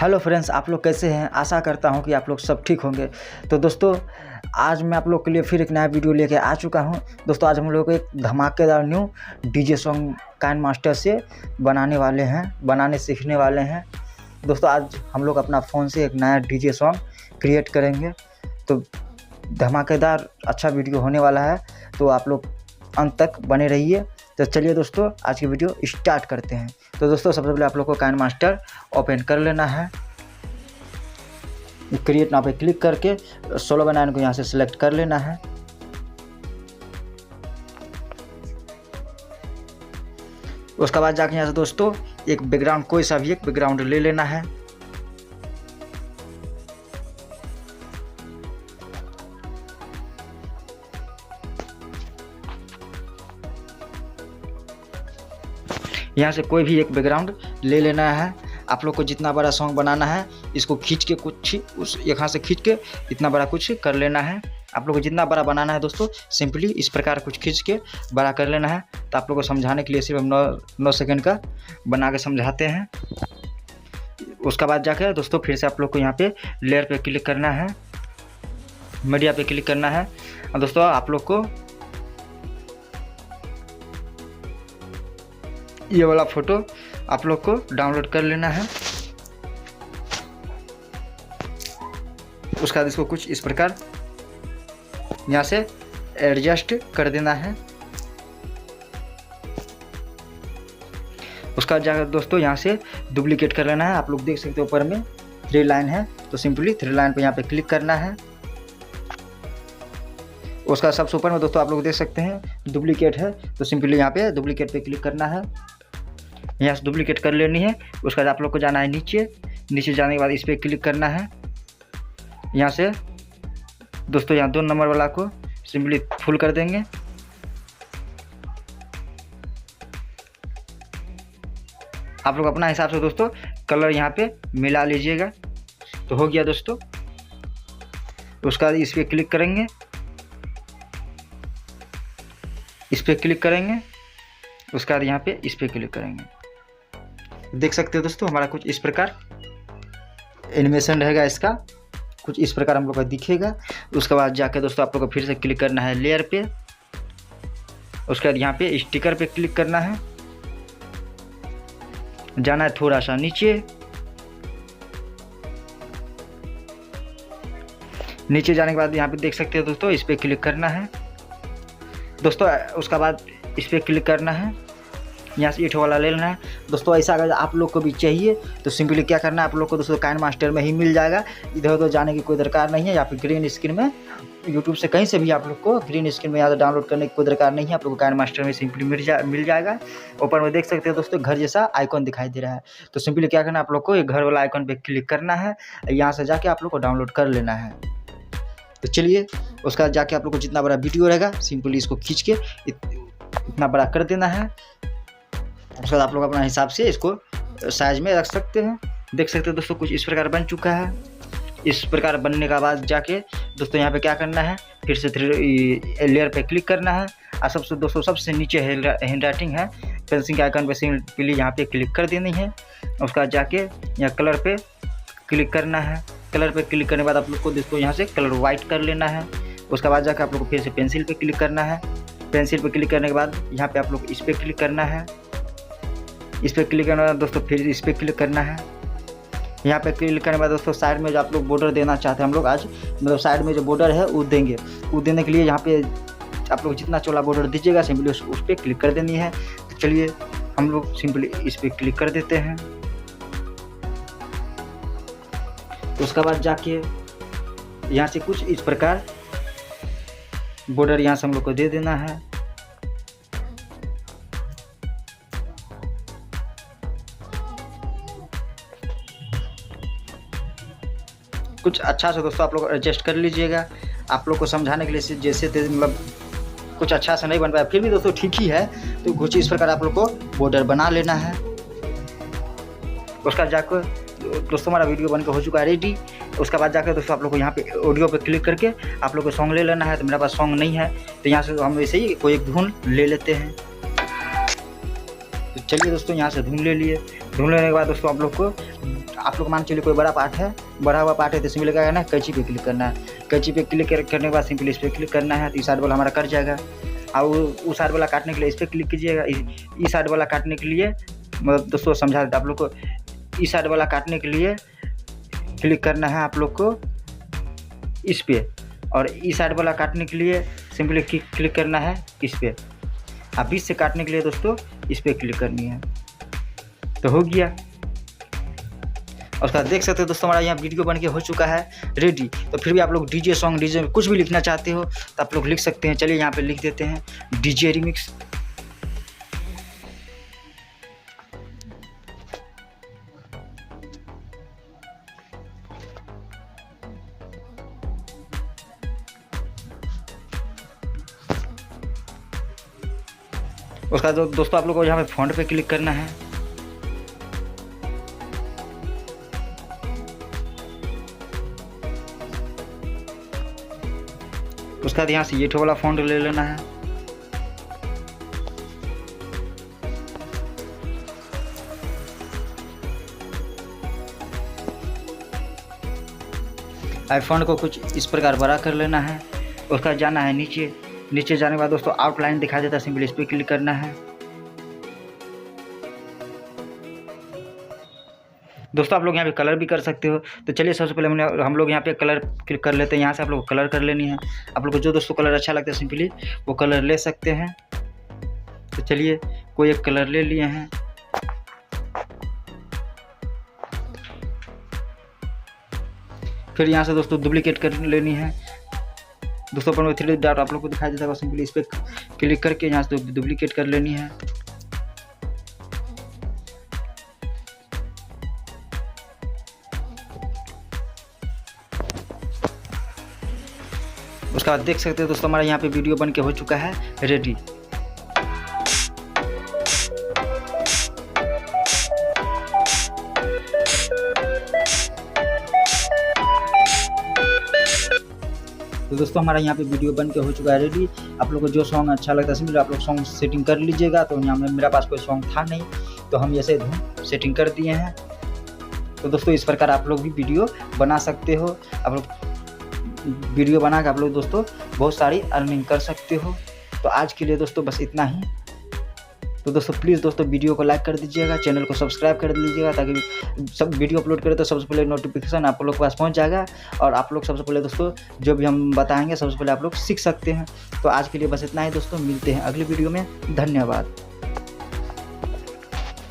Hello friends, आप लोग कैसे हैं। आशा करता हूं कि आप लोग सब ठीक होंगे। तो दोस्तों, आज मैं आप लोग के लिए फिर एक नया वीडियो लेके आ चुका हूं। दोस्तों, आज हम लोग एक धमाकेदार न्यू डीजे सॉन्ग काइनमास्टर से बनाने सीखने वाले हैं। दोस्तों, आज हम लोग अपना फ़ोन से एक नया डीजे सॉन्ग क्रिएट करेंगे। तो धमाकेदार अच्छा वीडियो होने वाला है, तो आप लोग अंत तक बने रहिए। तो चलिए दोस्तों, आज की वीडियो स्टार्ट करते हैं। तो दोस्तों, सबसे पहले आप लोग को काइनमास्टर ओपन कर लेना है। क्रिएट नाउ पे क्लिक करके सोलो बनाने को यहाँ से सिलेक्ट कर लेना है। उसके बाद जाके यहाँ से दोस्तों एक बैकग्राउंड, कोई सा भी एक बैकग्राउंड ले लेना है। यहाँ से कोई भी एक बैकग्राउंड ले लेना है। आप लोग को जितना बड़ा सॉन्ग बनाना है, इसको खींच के कुछ उस यहाँ से खींच के इतना बड़ा कुछ कर लेना है। आप लोग को जितना बड़ा बनाना है दोस्तों, सिंपली इस प्रकार कुछ खींच के बड़ा कर लेना है। तो आप लोग को समझाने के लिए सिर्फ हम 9 सेकंड का बना के समझाते हैं। उसके बाद जाकर दोस्तों फिर से आप लोग को यहाँ पे लेयर पे क्लिक करना है, मीडिया पे क्लिक करना है। और दोस्तों, आप लोग को ये वाला फोटो आप लोग को डाउनलोड कर लेना है। उसके बाद इसको कुछ इस प्रकार यहाँ से एडजस्ट कर देना है। उसका जाकर दोस्तों यहाँ से डुप्लीकेट कर लेना है। आप लोग देख सकते हो ऊपर में 3 लाइन है, तो सिंपली 3 लाइन पे यहाँ पे क्लिक करना है। उसका सबसे ऊपर में दोस्तों आप लोग देख सकते हैं डुप्लीकेट है, तो सिंपली यहाँ पे डुप्लीकेट पे क्लिक करना है। यहाँ से डुप्लीकेट कर लेनी है। उसके बाद आप लोग को जाना है नीचे जाने के बाद इस पर क्लिक करना है। यहाँ से दोस्तों यहाँ 2 नंबर वाला को सिंपली फुल कर देंगे। आप लोग अपना हिसाब से दोस्तों कलर यहाँ पे मिला लीजिएगा। तो हो गया दोस्तों। उसके बाद इस पर क्लिक करेंगे, इस पर क्लिक करेंगे। उसके बाद यहाँ पे इस पर क्लिक करेंगे। देख सकते हो दोस्तों हमारा कुछ इस प्रकार एनिमेशन रहेगा, इसका कुछ इस प्रकार हम लोग का दिखेगा। उसके बाद जाके दोस्तों आप लोग को फिर से क्लिक करना है लेयर पे। उसके बाद यहाँ पे स्टिकर पे क्लिक करना है, जाना है थोड़ा सा नीचे जाने के बाद यहाँ पे देख सकते हो दोस्तों इस पर क्लिक करना है दोस्तों। उसके बाद इस पर क्लिक करना है, यहाँ से 8 वाला ले लेना है दोस्तों। ऐसा अगर आप लोग को भी चाहिए तो सिंपली क्या करना है, आप लोग को दोस्तों काइनमास्टर में ही मिल जाएगा। इधर उधर जाने की कोई दरकार नहीं है। या फिर ग्रीन स्क्रीन में यूट्यूब से कहीं से भी आप लोग को ग्रीन स्क्रीन में यहाँ से डाउनलोड करने की कोई दरकार नहीं है। आप लोग को काइनमास्टर में सिंपली मिल जाएगा। ऊपर में देख सकते हो दोस्तों घर जैसा आइकॉन दिखाई दे रहा है। तो सिंपली क्या करना है, आप लोग को ये घर वाला आइकॉन पर क्लिक करना है। यहाँ से जाके आप लोग को डाउनलोड कर लेना है। तो चलिए, उसका जाके आप लोग को जितना बड़ा वीडियो रहेगा सिंपली इसको खींच के इतना बड़ा कर देना है। उसके बाद आप लोग अपना हिसाब से इसको साइज में रख सकते हैं। देख सकते हो दोस्तों कुछ इस प्रकार बन चुका है। इस प्रकार बनने के बाद जाके दोस्तों यहाँ पे क्या करना है, फिर से लेयर पे क्लिक करना है। और सबसे नीचे हैंड राइटिंग है, पेंसिल के आइकन पे सिंपली यहाँ पे क्लिक कर देनी है। उसके बाद जाके यहाँ कलर पे क्लिक करना है। कलर पे क्लिक करने के बाद आप लोग को दोस्तों यहाँ से कलर वाइट कर लेना है। उसके बाद जाकर आप लोग को फिर से पेंसिल पे क्लिक करना है। पेंसिल पे क्लिक करने के बाद यहाँ पे आप लोग इस पर क्लिक करना है। इस पर क्लिक करने के बाद दोस्तों फिर इस पर क्लिक करना है। यहाँ पे क्लिक करने के बाद दोस्तों साइड में जो आप लोग बॉर्डर देना चाहते हैं, हम लोग आज मतलब साइड में जो बॉर्डर है वो देंगे। वो देने के लिए यहाँ पे आप लोग जितना चौड़ा बॉर्डर दीजिएगा सिंपली उस पर क्लिक कर देनी है। तो चलिए हम लोग सिंपली इस पर क्लिक कर देते हैं। तो उसके बाद जाके यहाँ से कुछ इस प्रकार बॉर्डर यहाँ से हम लोग को दे देना है। कुछ अच्छा से दोस्तों आप लोग एडजस्ट कर लीजिएगा। आप लोग को समझाने के लिए जैसे मतलब कुछ अच्छा से नहीं बन पाया, फिर भी दोस्तों ठीक ही है। तो कुछ इस प्रकार आप लोग को बॉर्डर बना लेना है। उसका जाकर दोस्तों हमारा वीडियो बनकर हो चुका है रेडी। उसके बाद जाकर दोस्तों आप लोग को यहाँ पे ऑडियो पे क्लिक करके आप लोग को सॉन्ग ले लेना है। तो मेरे पास सॉन्ग नहीं है, तो यहाँ से हम वैसे ही कोई एक धुन ले लेते हैं। तो चलिए दोस्तों यहाँ से धुन ले लिए। ढूंढ लेने के बाद दोस्तों आप लोग मान चलिए कोई बड़ा पार्ट है, बढ़ा हुआ पार्ट है, तो सिंपली क्या करना है, कैंची पे क्लिक करना है। कैंची पे क्लिक करने के बाद सिंपली इस पर क्लिक करना है, तो इस साइड वाला हमारा कट जाएगा। और उस साइड वाला काटने के लिए इस पर क्लिक कीजिएगा। इस साइड वाला काटने के लिए मतलब दोस्तों समझा देता आप लोग को, इस साइड वाला काटने के लिए क्लिक करना है आप लोग को इस पे, और इस साइड वाला काटने के लिए सिंपली क्लिक करना है इस पे। अब बीच से काटने के लिए दोस्तों इस पर क्लिक करनी है, तो हो गया। और उसका देख सकते हो दोस्तों हमारा यहाँ वीडियो बन के हो चुका है रेडी। तो फिर भी आप लोग डीजे सॉन्ग, डीजे कुछ भी लिखना चाहते हो तो आप लोग लिख सकते हैं। चलिए यहाँ पे लिख देते हैं डीजे रिमिक्स। उसका दोस्तों आप लोग को यहाँ पे फ़ॉन्ट पे क्लिक करना है। उसके बाद यहाँ से ये वाला फ़ॉन्ट ले लेना है। फ़ॉन्ट को कुछ इस प्रकार बड़ा कर लेना है। उसका जाना है नीचे। नीचे जाने के बाद दोस्तों आउटलाइन दिखा देता है, सिंपली इस पर क्लिक करना है। दोस्तों आप लोग यहाँ पे कलर भी कर सकते हो। तो चलिए सबसे पहले हम लोग यहाँ पे कलर क्लिक कर लेते हैं। यहाँ से आप लोग को कलर कर लेनी है। आप लोग को जो दोस्तों कलर अच्छा लगता है सिंपली वो कलर ले सकते हैं। तो चलिए कोई एक कलर ले लिए हैं। फिर यहाँ से दोस्तों डुप्लीकेट कर लेनी है। दोस्तों पर 3D डॉट आप लोग को दिखाई देता है, सिंपली इस पर क्लिक करके यहाँ से डुप्लीकेट कर लेनी है। उसके बाद देख सकते हैं दोस्तों हमारा यहाँ पे वीडियो बन के हो चुका है रेडी। तो दोस्तों हमारा यहाँ पे वीडियो बन के हो चुका है रेडी। आप लोग को जो सॉन्ग अच्छा लगता है सिंपली आप लोग सॉन्ग सेटिंग कर लीजिएगा। तो यहाँ में मेरा पास कोई सॉन्ग था नहीं, तो हम ऐसे धुन सेटिंग कर दिए हैं। तो दोस्तों इस प्रकार आप लोग भी वीडियो बना सकते हो। आप लोग वीडियो बना के आप लोग दोस्तों बहुत सारी अर्निंग कर सकते हो। तो आज के लिए दोस्तों बस इतना ही। तो दोस्तों प्लीज़ दोस्तों वीडियो को लाइक कर दीजिएगा, चैनल को सब्सक्राइब कर लीजिएगा, ताकि सब वीडियो अपलोड करें तो सबसे पहले नोटिफिकेशन आप लोग के पास पहुंच जाएगा। और आप लोग सबसे पहले दोस्तों जो भी हम बताएंगे सबसे पहले आप लोग सीख सकते हैं। तो आज के लिए बस इतना ही दोस्तों, मिलते हैं अगली वीडियो में। धन्यवाद।